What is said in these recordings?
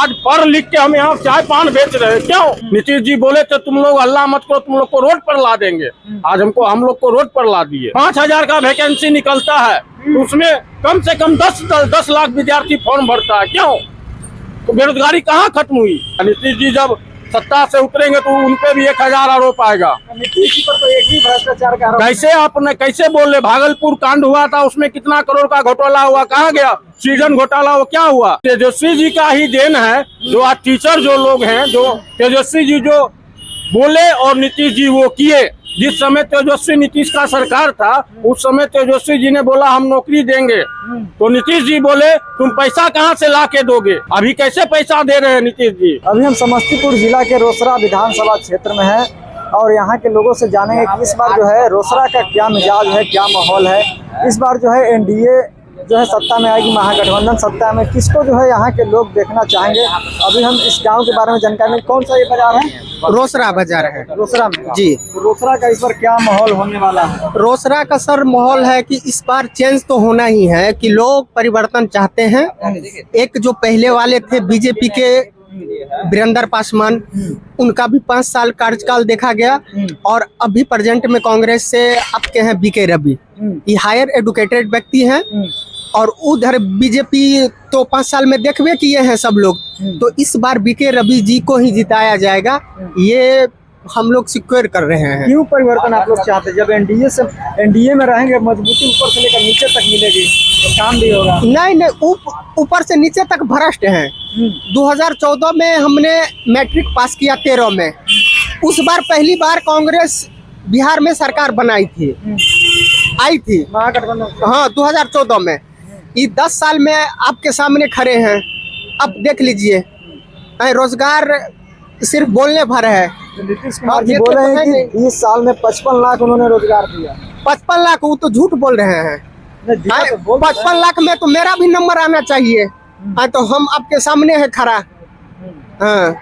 आज पढ़ लिख के हम यहाँ चाय पान बेच रहे हैं, क्यों? नीतीश जी बोले थे तुम लोग हल्ला मत करो, तुम लोग को रोड पर ला देंगे। आज हम लोग को रोड पर ला दिए। 5,000 का वैकेंसी निकलता है तो उसमें कम से कम 10 लाख विद्यार्थी फॉर्म भरता है, क्यों? तो बेरोजगारी कहाँ खत्म हुई? नीतीश जी जब सत्ता से उतरेंगे तो उनपे भी 1,000 आरोप आएगा। नीतीश जी पर तो एक भी भ्रष्टाचार का आरोप कैसे आपने कैसे बोल रहे? भागलपुर कांड हुआ था, उसमें कितना करोड़ का घोटाला हुआ, कहाँ गया? सृजन घोटाला वो क्या हुआ? तेजस्वी जी का ही देन है। जो आज टीचर जो लोग हैं, जो तेजस्वी जी जो बोले और नीतीश जी वो किए। जिस समय तेजस्वी नीतीश का सरकार था उस समय तेजस्वी जी ने बोला हम नौकरी देंगे, तो नीतीश जी बोले तुम पैसा कहाँ से ला के दोगे? अभी कैसे पैसा दे रहे हैं नीतीश जी? अभी हम समस्तीपुर जिला के रोसड़ा विधानसभा क्षेत्र में हैं और यहाँ के लोगों से जानेंगे कि इस बार जो है रोसड़ा का क्या मिजाज है, क्या माहौल है। इस बार जो है एनडीए जो है सत्ता में आएगी, महागठबंधन सत्ता में, किसको जो है यहाँ के लोग देखना चाहेंगे। अभी हम इस गांव के बारे में जानकारी में, कौन सा ये बाजार है? रोसड़ा बाजार है। रोसड़ा में जी। तो रोसड़ा का इस बार क्या माहौल होने वाला है? रोसड़ा का सर माहौल है कि इस बार चेंज तो होना ही है, कि लोग परिवर्तन चाहते हैं। एक जो पहले वाले थे बीजेपी के वीरेंद्र पासवान, उनका भी 5 साल कार्यकाल देखा गया और अभी प्रेजेंट में कांग्रेस से आपके हैं बीके रवि। ये हायर एडुकेटेड व्यक्ति हैं और उधर बीजेपी तो 5 साल में देखबे किए हैं सब लोग। तो इस बार बीके रवि जी को ही जिताया जाएगा, ये हम लोग सिक्योर कर रहे हैं। क्यों परिवर्तन आप लोग चाहते हैं? जब एनडीए में रहेंगे मजबूती ऊपर से लेकर नीचे तक मिलेगी तो काम भी होगा। नहीं, ऊपर से नीचे तक भ्रष्ट हैं। 2014 में हमने मैट्रिक पास किया 13 में, उस बार पहली बार कांग्रेस बिहार में सरकार बनाई थी, आई थी महागठबंधन। हाँ 2014 में। ये 10 साल में आपके सामने खड़े हैं, अब देख लीजिए। रोजगार सिर्फ बोलने भर है। नीतीश कुमार जी बोल रहे हैं कि 20 साल में 55 लाख उन्होंने रोजगार दिया। 55 लाख, वो तो झूठ बोल रहे हैं। 55 लाख में तो मेरा भी नंबर आना चाहिए। तो हम आपके सामने है खड़ा। हाँ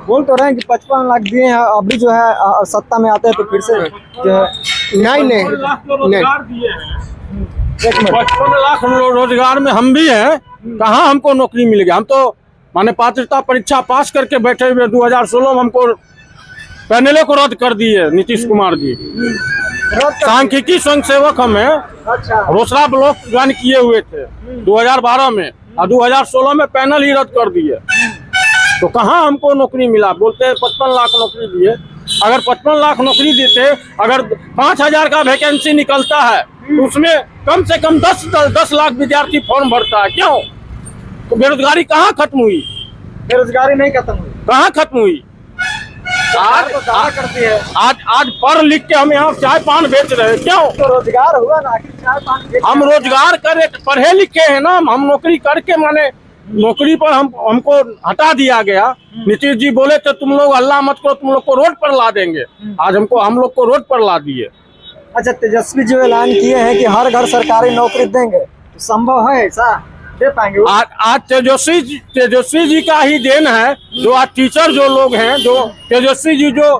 बोल तो रहे हैं कि 55 लाख दिए हैं, अभी जो है सत्ता में आते हैं तो फिर से जो है नहीं 55 लाख रोजगार में हम भी हैं। कहाँ हमको नौकरी मिल गया? हम तो माने पात्रता परीक्षा पास करके बैठे हुए। 2016 में हमको पैनलों को रद्द कर दिए नीतीश कुमार जी। सांख्यिकी स्वयं सेवक हम हैं। अच्छा। रोसड़ा ब्लॉक ज्वाइन किए हुए थे 2012 में और 2016 में पैनल ही रद्द कर दिए। तो कहाँ हमको नौकरी मिला? बोलते हैं 55 लाख नौकरी दिए। अगर 55 लाख नौकरी देते, अगर 5,000 का वैकेंसी निकलता है तो उसमें कम से कम 10 लाख विद्यार्थी फॉर्म भरता है, क्यों? तो बेरोजगारी कहाँ खत्म हुई? बेरोजगारी नहीं खत्म हुई। कहाँ खत्म हुई? आज तो दावा करती है। आज पढ़ लिख के हम यहाँ चाय पान बेच रहे हैं, क्यों? तो रोजगार हुआ ना, आखिर चाय पान बेच। हम रोजगार करे, पढ़े लिखे हैं ना, हम नौकरी करके माने नौकरी पर हमको हटा दिया गया। नीतीश जी बोले थे तुम लोग हल्ला मत करो, तुम लोग को रोड पर ला देंगे। आज हम लोग को रोड पर ला दिए। अच्छा, तेजस्वी जो ऐलान किए हैं कि हर घर सरकारी नौकरी देंगे, तो संभव है ऐसा? दे पाएंगे? आज तेजस्वी जी का ही देन है। जो आज टीचर जो लोग हैं, जो तेजस्वी जी जो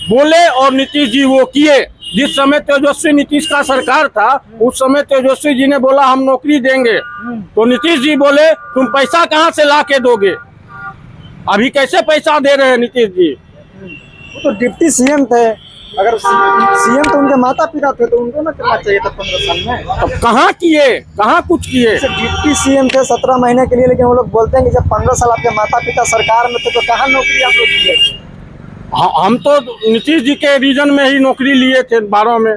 बोले और नीतीश जी वो किए। जिस समय तेजस्वी नीतीश का सरकार था उस समय तेजस्वी जी ने बोला हम नौकरी देंगे, तो नीतीश जी बोले तुम पैसा कहाँ से ला के दोगे? अभी कैसे पैसा दे रहे हैं नीतीश जी? वो तो डिप्टी सीएम थे। अगर सीएम तो उनके माता पिता थे तो उनको ना करना चाहिए था 15 साल में। अब कहाँ किए? कहाँ कुछ किए? डिप्टी सीएम थे 17 महीने के लिए, लेकिन वो लोग बोलते हैं कि जब 15 साल आपके माता पिता सरकार में थे तो कहाँ नौकरी आप लोग दिए? हम तो नीतीश जी के रीजन में ही नौकरी लिए थे 12 में,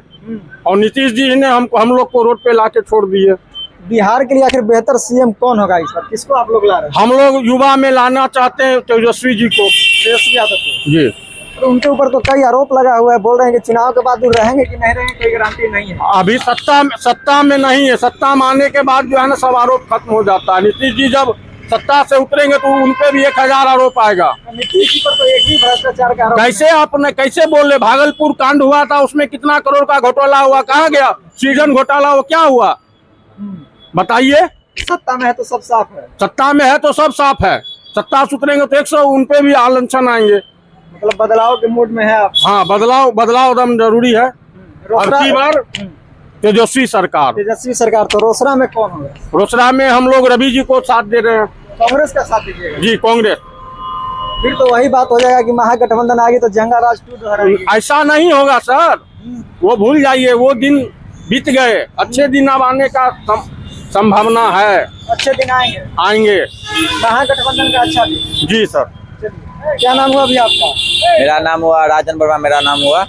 और नीतीश जी ने हम लोग को रोड पे ला के छोड़ दिए। बिहार के लिए आखिर बेहतर सीएम कौन होगा इस बार? किसको आप लोग ला रहे हैं? हम लोग युवा में लाना चाहते हैं तेजस्वी जी को। तेजस्वी यादव को जी। तो उनके ऊपर तो कई आरोप लगा हुआ है, बोल रहे हैं कि चुनाव के बाद वो रहेंगे कि नहीं रहेंगे कोई गारंटी नहीं है। अभी सत्ता में नहीं है। सत्ता में आने के बाद जो है ना सब आरोप खत्म हो जाता है। नीतीश जी जब सत्ता से उतरेंगे तो उनपे भी 1,000 आरोप आएगा। नीतीश जी पर तो एक भी भ्रष्टाचार का आरोप। कैसे आपने कैसे बोल रहे? भागलपुर कांड हुआ था, उसमें कितना करोड़ का घोटाला हुआ, कहाँ गया? सृजन घोटाला वो क्या हुआ बताइए? सत्ता में है तो सब साफ है। सत्ता में है तो सब साफ है। सत्ता से उतरेंगे तो 100 उनपे भी आलंछन आएंगे। मतलब बदलाव के मूड में है आप? हाँ, बदलाव एकदम जरूरी है। अब की बार तेजस्वी सरकार। तेजस्वी सरकार। तो रोसड़ा में कौन होगा? रोसड़ा में हम लोग रवि जी को साथ दे रहे हैं। कांग्रेस का साथ दीजिएगा? जी कांग्रेस। फिर तो वही बात हो जाएगा कि महागठबंधन आ गई तो जंगा राज 2 दोहराएगी। ऐसा नहीं होगा सर, वो भूल जाइए, वो दिन बीत गए। अच्छे दिन अब आने का संभावना है। अच्छे दिन आएंगे, आएंगे। महागठबंधन का अच्छा दिन। जी सर। क्या नाम हुआ अभी आपका? मेरा नाम हुआ राजन वर्मा, मेरा नाम हुआ।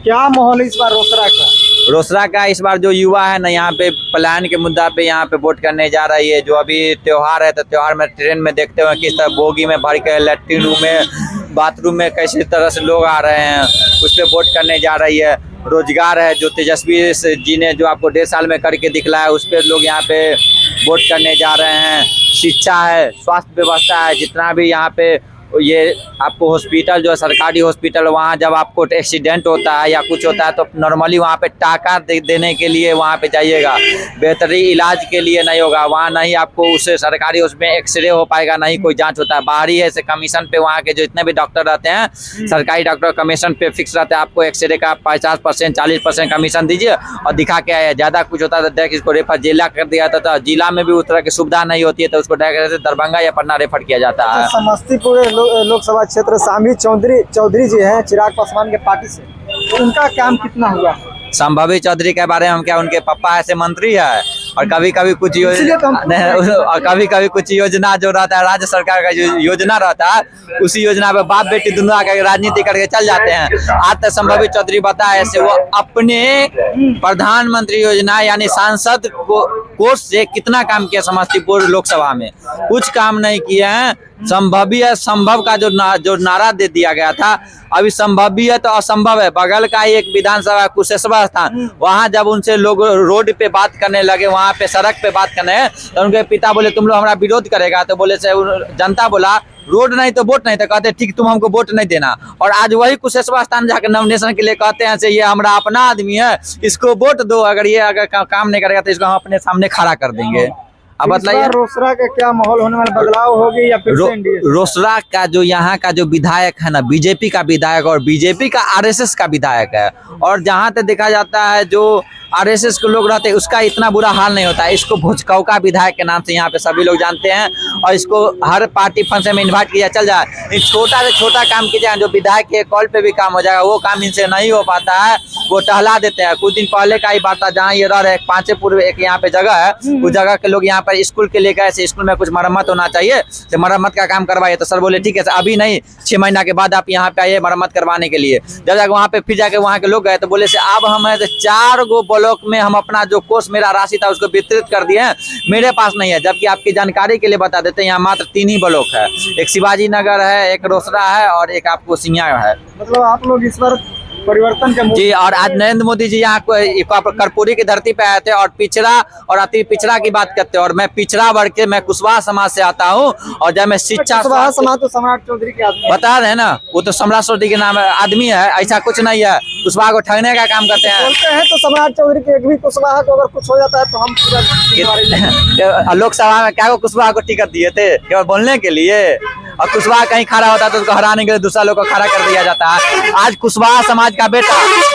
क्या माहौल है इस बार रोसड़ा का? रोसड़ा का इस बार जो युवा है ना, यहाँ पे पलायन के मुद्दा पे यहाँ पे वोट करने जा रही है। जो अभी त्योहार है तो त्योहार में ट्रेन में देखते हुए किस तरह बोगी में भर के लैट्रिन रूम में, बाथरूम में कैसे तरह से लोग आ रहे हैं, उस पर वोट करने जा रही है। रोजगार है जो तेजस्वी जी ने जो आपको 1.5 साल में करके दिखलाया, उस पर लोग यहाँ पे वोट करने जा रहे हैं। शिक्षा है, स्वास्थ्य व्यवस्था है, जितना भी यहाँ पे ये आपको हॉस्पिटल जो है सरकारी हॉस्पिटल, वहाँ जब आपको एक्सीडेंट होता है या कुछ होता है तो नॉर्मली वहाँ पे टाका देने के लिए वहाँ पे जाइएगा। बेहतरीन इलाज के लिए नहीं होगा वहाँ, नहीं आपको उससे सरकारी उसमें एक्सरे हो पाएगा, नहीं कोई जांच होता है। बाहरी है ऐसे कमीशन पे वहाँ के जो जितने भी डॉक्टर रहते हैं, सरकारी डॉक्टर कमीशन पे फिक्स रहता है। आपको एक्सरे का 50% 40% कमीशन दीजिए और दिखा के आए। ज़्यादा कुछ होता है तो डायरेक्ट इसको रेफर जिला कर दिया जाता है। जिला में भी उस तरह की सुविधा नहीं होती है तो उसको डायरेक्ट दरभंगा या पटना रेफर किया जाता है। समस्तीपुर लोकसभा क्षेत्र शामवी चौधरी जी हैं चिराग पासवान के पार्टी से, तो उनका काम कितना हुआ? संभवी चौधरी के बारे में हम क्या, उनके पापा ऐसे मंत्री है और कभी कभी कुछ और कभी कभी कुछ योजना जो रहता है राज्य सरकार का जो योजना रहता है, उसी योजना पे बाप बेटी दोनों आकर राजनीति करके चल जाते हैं। आज तक संभवी चौधरी बताया ऐसे वो अपने प्रधानमंत्री योजना यानी सांसद कोष से कितना काम किया समस्तीपुर लोकसभा में, कुछ काम नहीं किए हैं। संभवी है, संभव का जो नारा दे दिया गया था, अभी संभवी है तो असंभव है। बगल का ही एक विधानसभा कुशेश्वर स्थान, वहां जब उनसे लोग रोड पे बात करने लगे, वहां पे सड़क पे बात करने, तो उनके पिता बोले तुम लोग हमारा विरोध करेगा, तो बोले से जनता बोला रोड नहीं तो वोट नहीं, तो कहते ठीक तुम हमको वोट नहीं देना। और आज वही कुशेश्वर स्थान जाकर नॉमिनेशन के लिए कहते हैं ये हमारा अपना आदमी है, इसको वोट दो, अगर ये काम नहीं करेगा तो इसको हम अपने सामने खड़ा कर देंगे। अब बताइए रोसड़ा का क्या माहौल होने वाला, बदलाव होगी या फिर रोसड़ा का जो यहाँ का जो विधायक है ना, बीजेपी का विधायक और बीजेपी का आरएसएस का विधायक है। और जहाँ तक देखा जाता है जो आरएसएस के लोग रहते हैं उसका इतना बुरा हाल नहीं होता है। इसको भोजकौका विधायक के नाम से यहाँ पे सभी लोग जानते हैं और इसको हर पार्टी फंक्शन में इन्वाइट किया चल जाए। छोटा से छोटा काम किया जाए, जो विधायक के कॉल पे भी काम हो जाएगा, वो काम इनसे नहीं हो पाता है, वो टहला देते हैं। कुछ दिन पहले का ही बात था, जहाँ ये रह रहे पांचेपुर एक यहाँ पे जगह है, उस जगह के लोग यहाँ पर स्कूल के लिए गए, स्कूल में कुछ मरम्मत होना चाहिए, तो मरम्मत का काम करवाइए। तो सर बोले ठीक है अभी नहीं, 6 महीना के बाद आप यहाँ पे आइए मरम्मत करवाने के लिए। जब जाकर वहाँ पे फिर जाके वहाँ के लोग गए तो बोले से अब हम 4 गो ब्लॉक में हम अपना जो कोष मेरा राशि था उसको वितरित कर दिए हैं, मेरे पास नहीं है। जबकि आपकी जानकारी के लिए बता देते हैं यहाँ मात्र 3 ही ब्लॉक है, एक शिवाजी नगर है, एक रोसड़ा है और एक आपको सिंघिया है। मतलब आप लोग इस बार परिवर्तन के जी। और आज नरेंद्र मोदी जी यहाँ कर्पूरी की धरती पे आए थे और पिछड़ा और अति पिछड़ा की बात करते हैं। और मैं पिछड़ा वर्ग के, मैं कुशवाहा समाज से आता हूँ और जब मैं शिक्षा समाज तो सम्राट चौधरी के आदमी बता रहे हैं ना, वो तो सम्राट चौधरी के नाम आदमी है, ऐसा कुछ नहीं है। कुशवाहा को ठगने का काम करते हैं। बोलते हैं तो सम्राट चौधरी के एक भी कुशवाहा को अगर कुछ हो जाता है तो हम लोकसभा में क्या कुशवाहा को टिकट दिए थे केवल बोलने के लिए, और कुशवाहा कहीं खड़ा होता तो उसको हराने के लिए दूसरा लोग को खड़ा कर दिया जाता है। आज कुशवाहा समाज का बेटा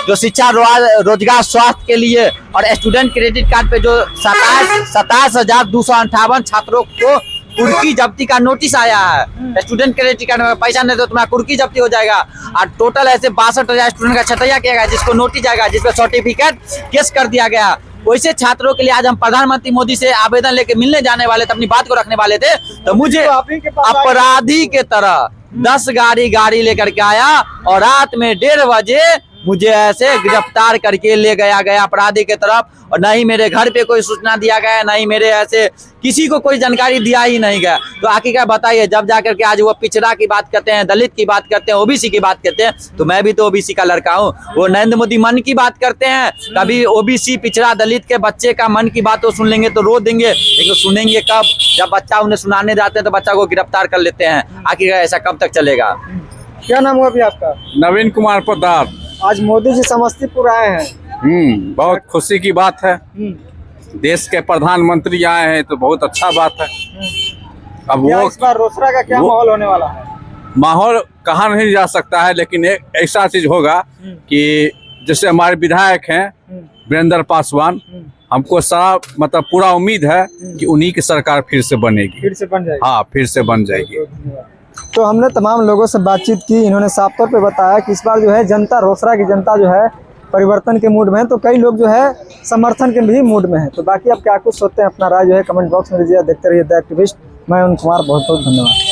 जो शिक्षा, रोजगार, स्वास्थ्य के लिए और स्टूडेंट क्रेडिट कार्ड पे जो 27,258 छात्रों को कुर्की जब्ती का नोटिस आया है। स्टूडेंट क्रेडिट कार्ड में पैसा नहीं तो तुम्हारा कुर्की जब्ती हो जाएगा। और टोटल ऐसे 62,000 स्टूडेंट का छटैया किया गया, जिसको नोटिस जाएगा, जिसपे सर्टिफिकेट केस कर दिया गया। वैसे छात्रों के लिए आज हम प्रधानमंत्री मोदी से आवेदन लेके मिलने जाने वाले थे, अपनी बात को रखने वाले थे, तो मुझे अपराधी के तरह 10 गाड़ी लेकर के आया और रात में 1:30 बजे मुझे ऐसे गिरफ्तार करके ले गया अपराधी के तरफ। और नहीं मेरे घर पे कोई सूचना दिया गया, नहीं मेरे ऐसे किसी को कोई जानकारी दिया ही नहीं गया। तो आखिर क्या बताइए, जब जाकर के आज वो पिछड़ा की बात करते हैं, दलित की बात करते हैं, ओबीसी की बात करते हैं, तो मैं भी तो ओबीसी का लड़का हूँ। वो नरेंद्र मोदी मन की बात करते हैं, कभी ओबीसी पिछड़ा दलित के बच्चे का मन की बात तो सुन लेंगे तो रो देंगे, लेकिन सुनेंगे कब, जब बच्चा उन्हें सुनाने जाते हैं तो बच्चा को गिरफ्तार कर लेते हैं। आखिर ऐसा कब तक चलेगा? क्या नाम हुआ अभी आपका? नवीन कुमार प्रताप। आज मोदी जी समस्तीपुर आए हैं, बहुत खुशी की बात है। देश के प्रधानमंत्री आए हैं तो बहुत अच्छा बात है। अब वो इस बार रोसड़ा का क्या माहौल होने वाला है? माहौल कहा नहीं जा सकता है, लेकिन एक ऐसा चीज होगा कि जैसे हमारे विधायक हैं वीरेंद्र पासवान, हमको सारा मतलब पूरा उम्मीद है कि उन्हीं की सरकार फिर से बनेगी। फिर से बन जाएगी। हाँ, फिर से बन जाएगी। तो हमने तमाम लोगों से बातचीत की, इन्होंने साफ तौर पे बताया कि इस बार जो है जनता, रोसड़ा की जनता जो है परिवर्तन के मूड में है, तो कई लोग जो है समर्थन के भी मूड में है। तो बाकी आप क्या कुछ सोचते हैं, अपना राय जो है कमेंट बॉक्स में दीजिए। देखते रहिए द एक्टिविस्ट। मैं उन कुमार, बहुत बहुत धन्यवाद।